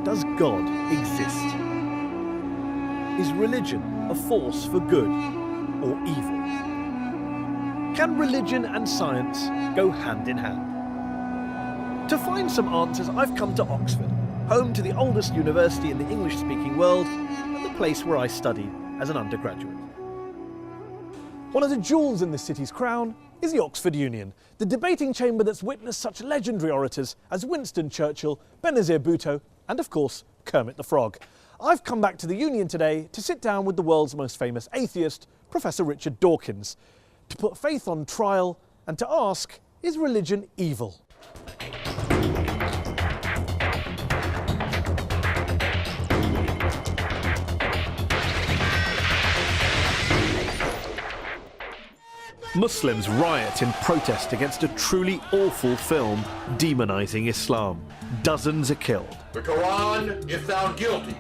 Does God exist? Is religion a force for good or evil? Can religion and science go hand in hand? To find some answers, I've come to Oxford, home to the oldest university in the English-speaking world and the place where I studied as an undergraduate. One of the jewels in the city's crown is the Oxford Union, the debating chamber that's witnessed such legendary orators as Winston Churchill, Benazir Bhutto, and of course, Kermit the Frog. I've come back to the Union today to sit down with the world's most famous atheist, Professor Richard Dawkins, to put faith on trial and to ask, is religion evil? Muslims riot in protest against a truly awful film demonising Islam. Dozens are killed. The Quran, if found guilty,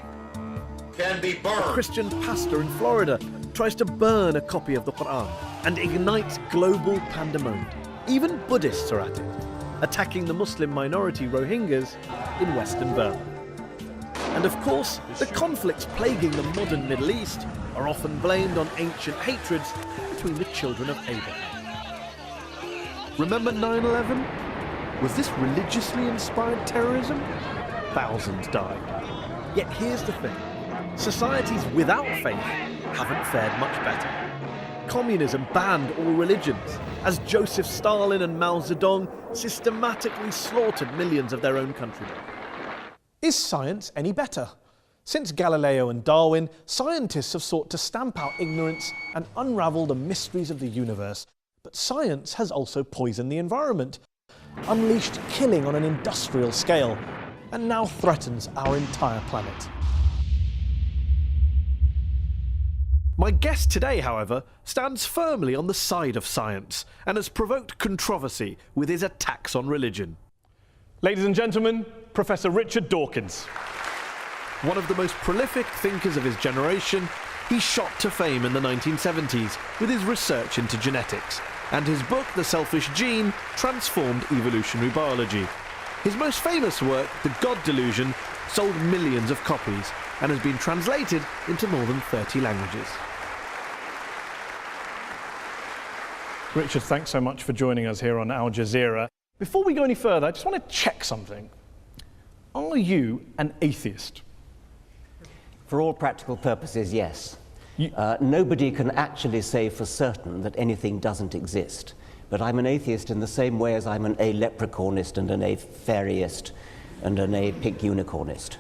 can be burned. A Christian pastor in Florida tries to burn a copy of the Quran and ignites global pandemonium. Even Buddhists are at it, attacking the Muslim minority Rohingyas in Western Burma. And of course, the conflicts plaguing the modern Middle East are often blamed on ancient hatreds between the children of Abraham. Remember 9/11? Was this religiously inspired terrorism? Thousands died. Yet here's the thing. Societies without faith haven't fared much better. Communism banned all religions, as Joseph Stalin and Mao Zedong systematically slaughtered millions of their own countrymen. Is science any better? Since Galileo and Darwin, scientists have sought to stamp out ignorance and unravel the mysteries of the universe. But science has also poisoned the environment, unleashed killing on an industrial scale, and now threatens our entire planet. My guest today, however, stands firmly on the side of science and has provoked controversy with his attacks on religion. Ladies and gentlemen, Professor Richard Dawkins. One of the most prolific thinkers of his generation, he shot to fame in the 1970s with his research into genetics, and his book, The Selfish Gene, transformed evolutionary biology. His most famous work, The God Delusion, sold millions of copies and has been translated into more than 30 languages. Richard, thanks so much for joining us here on Al Jazeera. Before we go any further, I just want to check something. Are you an atheist? For all practical purposes, yes. Nobody can actually say for certain that anything doesn't exist. But I'm an atheist in the same way as I'm an a-leprechaunist and an a-fairyist and an a-pink unicornist.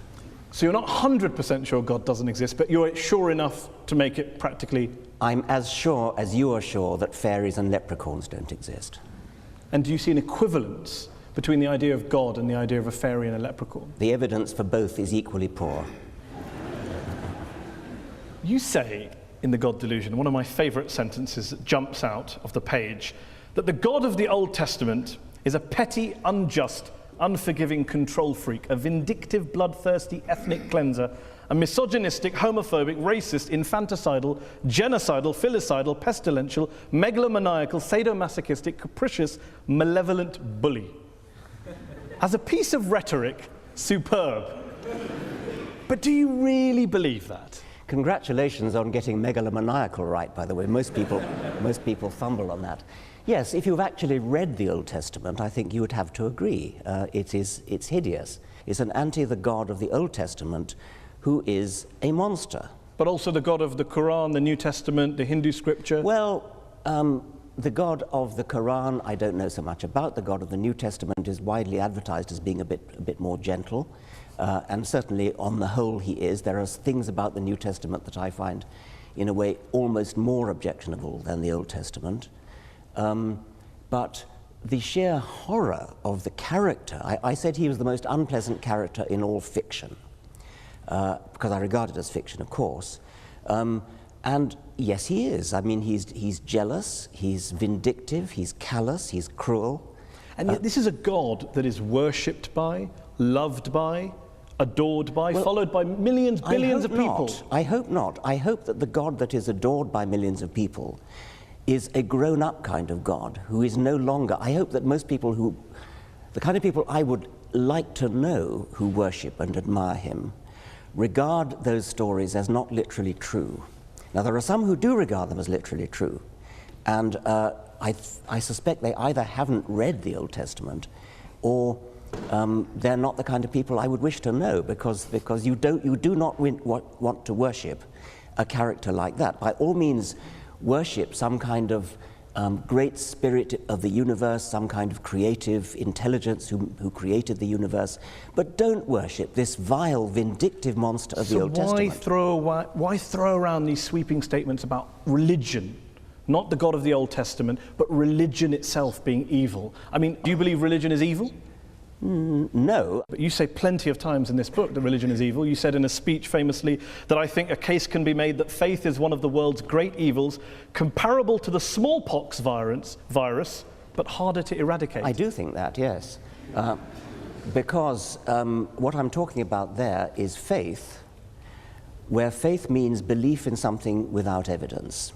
So you're not 100% sure God doesn't exist, but you're sure enough to make it practically... I'm as sure as you are sure that fairies and leprechauns don't exist. And do you see an equivalence between the idea of God and the idea of a fairy and a leprechaun? The evidence for both is equally poor. You say in The God Delusion, one of my favourite sentences that jumps out of the page, that the God of the Old Testament is a petty, unjust, unforgiving control freak, a vindictive, bloodthirsty ethnic cleanser, a misogynistic, homophobic, racist, infanticidal, genocidal, filicidal, pestilential, megalomaniacal, sadomasochistic, capricious, malevolent bully. As a piece of rhetoric, superb. But do you really believe that? Congratulations on getting megalomaniacal right, by the way. Most people fumble on that. Yes, if you've actually read the Old Testament, I think you would have to agree. It's hideous. It's an the God of the Old Testament who is a monster. But also the God of the Quran, the New Testament, the Hindu scripture? Well, the God of the Quran, I don't know so much about. The God of the New Testament is widely advertised as being a bit more gentle. And certainly, on the whole, he is. There are things about the New Testament that I find, in a way, almost more objectionable than the Old Testament. But the sheer horror of the character, I said he was the most unpleasant character in all fiction, because I regard it as fiction, of course. And yes, he is. I mean, he's jealous, he's vindictive, he's callous, he's cruel. And yet this is a God that is worshipped by, loved by, adored by, well, followed by millions, billions of people. I hope not. I hope that the God that is adored by millions of people is a grown-up kind of God who is no longer... I hope that most people who... The kind of people I would like to know who worship and admire him regard those stories as not literally true. Now, there are some who do regard them as literally true, and I suspect they either haven't read the Old Testament or they're not the kind of people I would wish to know, because you do not want to worship a character like that. By all means, worship some kind of great spirit of the universe, some kind of creative intelligence who created the universe, but don't worship this vile, vindictive monster of the Old Testament. Why throw around these sweeping statements about religion? Not the God of the Old Testament, but religion itself being evil. I mean, do you believe religion is evil? No. But you say plenty of times in this book that religion is evil. You said in a speech famously that I think a case can be made that faith is one of the world's great evils, comparable to the smallpox virus, but harder to eradicate. I do think that, yes. Because what I'm talking about there is faith, where faith means belief in something without evidence.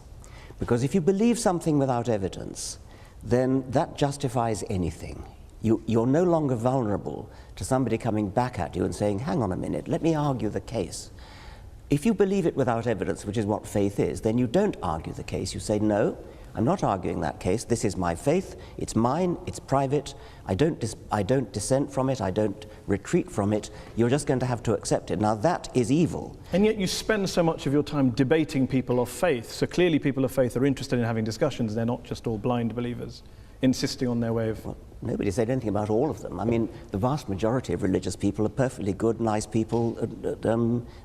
Because if you believe something without evidence, then that justifies anything. You're no longer vulnerable to somebody coming back at you and saying, hang on a minute, let me argue the case. If you believe it without evidence, which is what faith is, then you don't argue the case. You say, no, I'm not arguing that case. This is my faith. It's mine. It's private. I don't dissent from it. I don't retreat from it. You're just going to have to accept it. Now, that is evil. And yet you spend so much of your time debating people of faith. So clearly people of faith are interested in having discussions. They're not just all blind believers insisting on their way of... Well, nobody said anything about all of them. I mean, the vast majority of religious people are perfectly good, nice people,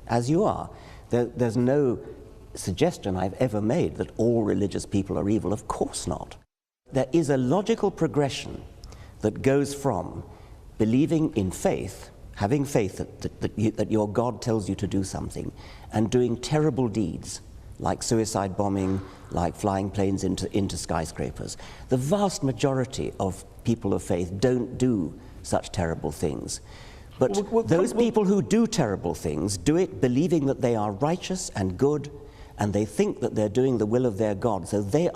as you are. There's no suggestion I've ever made that all religious people are evil. Of course not. There is a logical progression that goes from believing in faith, having faith that your God tells you to do something, and doing terrible deeds, like suicide bombing, like flying planes into skyscrapers. The vast majority of people of faith don't do such terrible things. But those people who do terrible things do it believing that they are righteous and good, and they think that they're doing the will of their God. So they're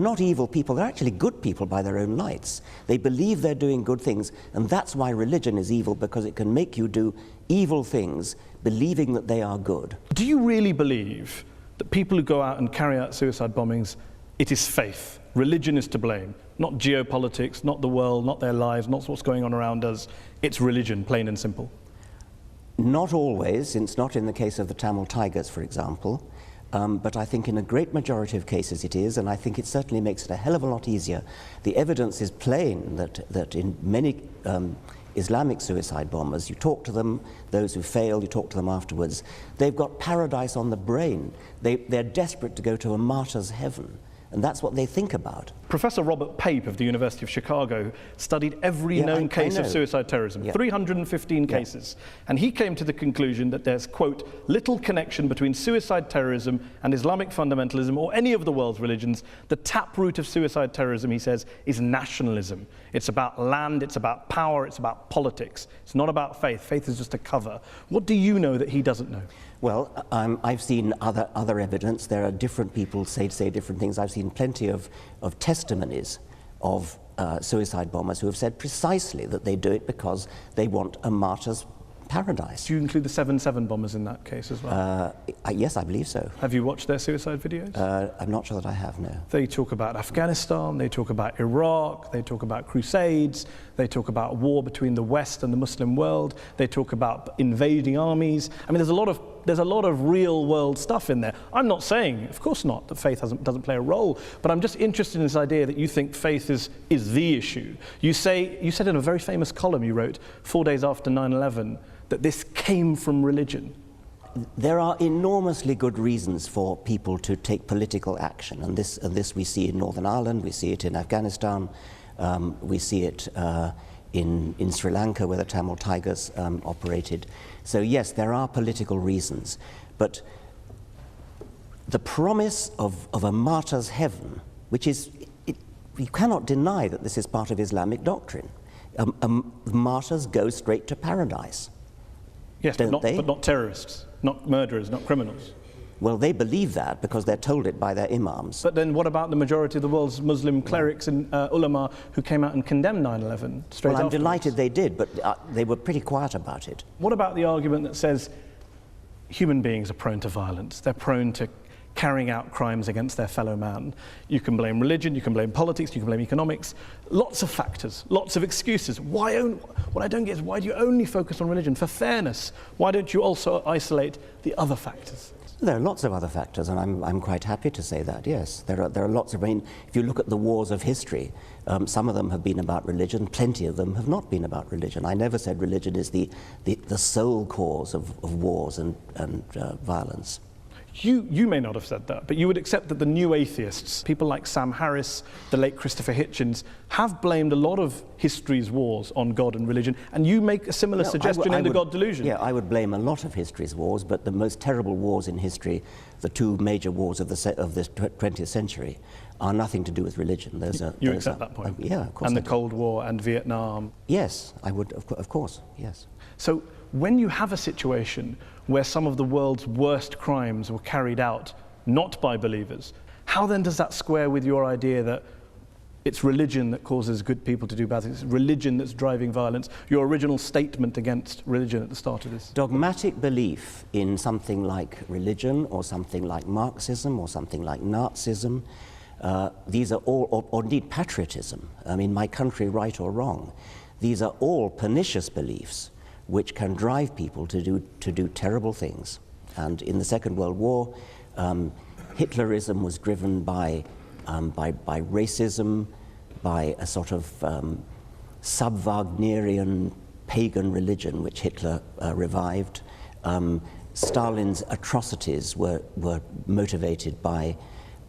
not evil people, they're actually good people by their own lights. They believe they're doing good things, and that's why religion is evil, because it can make you do evil things believing that they are good. Do you really believe that people who go out and carry out suicide bombings, it is faith? Religion is to blame, not geopolitics, not the world, not their lives, not what's going on around us. It's religion, plain and simple. Not always. It's not in the case of the Tamil Tigers, for example. But I think in a great majority of cases it is, and I think it certainly makes it a hell of a lot easier. The evidence is plain that in many Islamic suicide bombers, you talk to them, those who fail, you talk to them afterwards, they've got paradise on the brain. They're desperate to go to a martyr's heaven. And that's what they think about. Professor Robert Pape of the University of Chicago studied every known case of suicide terrorism, 315 cases. And he came to the conclusion that there's, quote, little connection between suicide terrorism and Islamic fundamentalism or any of the world's religions. The taproot of suicide terrorism, he says, is nationalism. It's about land, it's about power, it's about politics. It's not about faith. Faith is just a cover. What do you know that he doesn't know? Well, I've seen other evidence. There are different people say different things. I've seen plenty of testimonies of suicide bombers who have said precisely that they do it because they want a martyr's paradise. Do you include the 7/7 bombers in that case as well? Yes, I believe so. Have you watched their suicide videos? I'm not sure that I have, no. They talk about Afghanistan, they talk about Iraq, they talk about crusades, they talk about war between the West and the Muslim world, they talk about invading armies. I mean, there's a lot of real world stuff in there. I'm not saying, of course not, that faith doesn't play a role, but I'm just interested in this idea that you think faith is the issue. You said in a very famous column you wrote 4 days after 9/11 that this came from religion. There are enormously good reasons for people to take political action, and this we see in Northern Ireland, we see it in Afghanistan, we see it in Sri Lanka, where the Tamil Tigers operated. So yes, there are political reasons, but the promise of a martyr's heaven, which is, you cannot deny that this is part of Islamic doctrine. Martyrs go straight to paradise. Yes, but not terrorists, not murderers, not criminals. Well, they believe that because they're told it by their imams. But then what about the majority of the world's Muslim clerics and ulama who came out and condemned 9/11 straight Well, I'm afterwards? delighted they did, but they were pretty quiet about it. What about the argument that says human beings are prone to violence, they're prone to carrying out crimes against their fellow man? You can blame religion, you can blame politics, you can blame economics, lots of factors, lots of excuses. What I don't get is, why do you only focus on religion? For fairness, why don't you also isolate the other factors? There are lots of other factors, and I'm quite happy to say that, yes. There are lots of, if you look at the wars of history, some of them have been about religion, plenty of them have not been about religion. I never said religion is the sole cause of wars and violence. You may not have said that, but you would accept that the new atheists, people like Sam Harris, the late Christopher Hitchens, have blamed a lot of history's wars on God and religion, and you make a similar suggestion in The God Delusion. Yeah, I would blame a lot of history's wars, but the most terrible wars in history, the two major wars of the 20th century, are nothing to do with religion. You accept that point? Yeah, of course. And the Cold War and Vietnam? Yes, I would, of course, yes. So when you have a situation where some of the world's worst crimes were carried out not by believers, how then does that square with your idea that it's religion that causes good people to do bad things, it's religion that's driving violence, your original statement against religion at the start of this? Dogmatic belief in something like religion or something like Marxism or something like Nazism, these are all, or indeed patriotism, I mean, my country right or wrong, these are all pernicious beliefs which can drive people to do terrible things. And in the Second World War, Hitlerism was driven by racism, by a sort of sub-Wagnerian pagan religion which Hitler revived. Stalin's atrocities were motivated by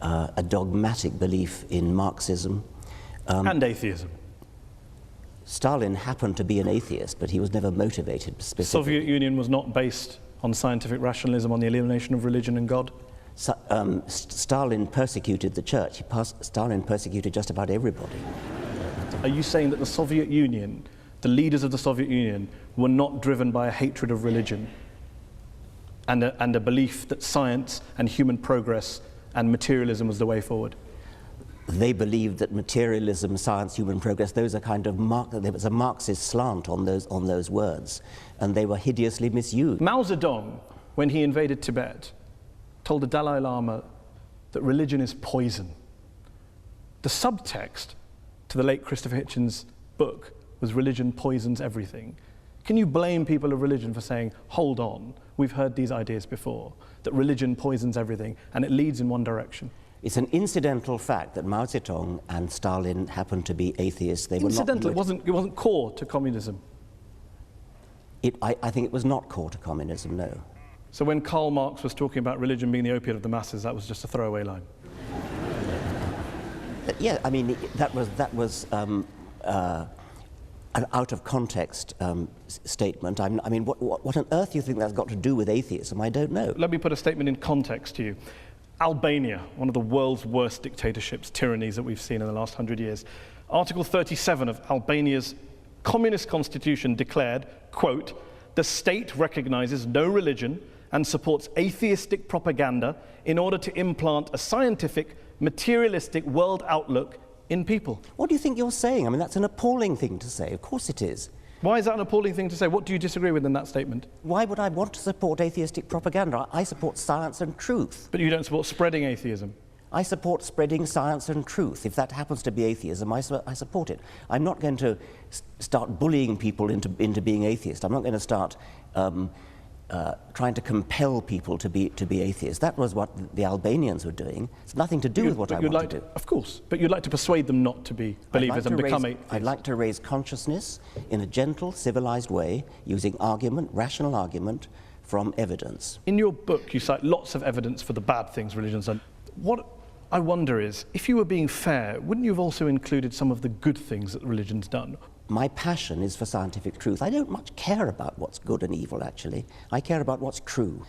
a dogmatic belief in Marxism. And atheism. Stalin happened to be an atheist, but he was never motivated The specifically. Soviet Union was not based on scientific rationalism, on the elimination of religion and God? Stalin persecuted the church. Stalin persecuted just about everybody. Are you saying that the Soviet Union, the leaders of the Soviet Union, were not driven by a hatred of religion and a belief that science and human progress and materialism was the way forward? They believed that materialism, science, human progress, those are kind of there was a Marxist slant on those words, and they were hideously misused. Mao Zedong, when he invaded Tibet, told the Dalai Lama that religion is poison. The subtext to the late Christopher Hitchens' book was religion poisons everything. Can you blame people of religion for saying, hold on, we've heard these ideas before, that religion poisons everything and it leads in one direction? It's an incidental fact that Mao Zedong and Stalin happened to be atheists. They Incidental, were not. it wasn't core to communism. I think it was not core to communism, no. So when Karl Marx was talking about religion being the opiate of the masses, that was just a throwaway line. Yeah, I mean, that was an out of context statement. I mean, what on earth do you think that's got to do with atheism? I don't know. Let me put a statement in context to you. Albania, one of the world's worst dictatorships, tyrannies that we've seen in the last 100 years. Article 37 of Albania's communist constitution declared, quote, "The state recognizes no religion and supports atheistic propaganda in order to implant a scientific, materialistic world outlook in people." What do you think you're saying? I mean, that's an appalling thing to say. Of course it is. Why is that an appalling thing to say? What do you disagree with in that statement? Why would I want to support atheistic propaganda? I support science and truth. But you don't support spreading atheism. I support spreading science and truth. If that happens to be atheism, I support it. I'm not going to start bullying people into being atheist. I'm not going to start trying to compel people to be atheists. That was what the Albanians were doing. It's nothing to do with what I want to do. Of course, but you'd like to persuade them not to be believers and become atheists. I'd like to raise consciousness in a gentle, civilized way, using argument, rational argument, from evidence. In your book, you cite lots of evidence for the bad things religion's done. What I wonder is, if you were being fair, wouldn't you have also included some of the good things that religion's done? My passion is for scientific truth. I don't much care about what's good and evil, actually. I care about what's true.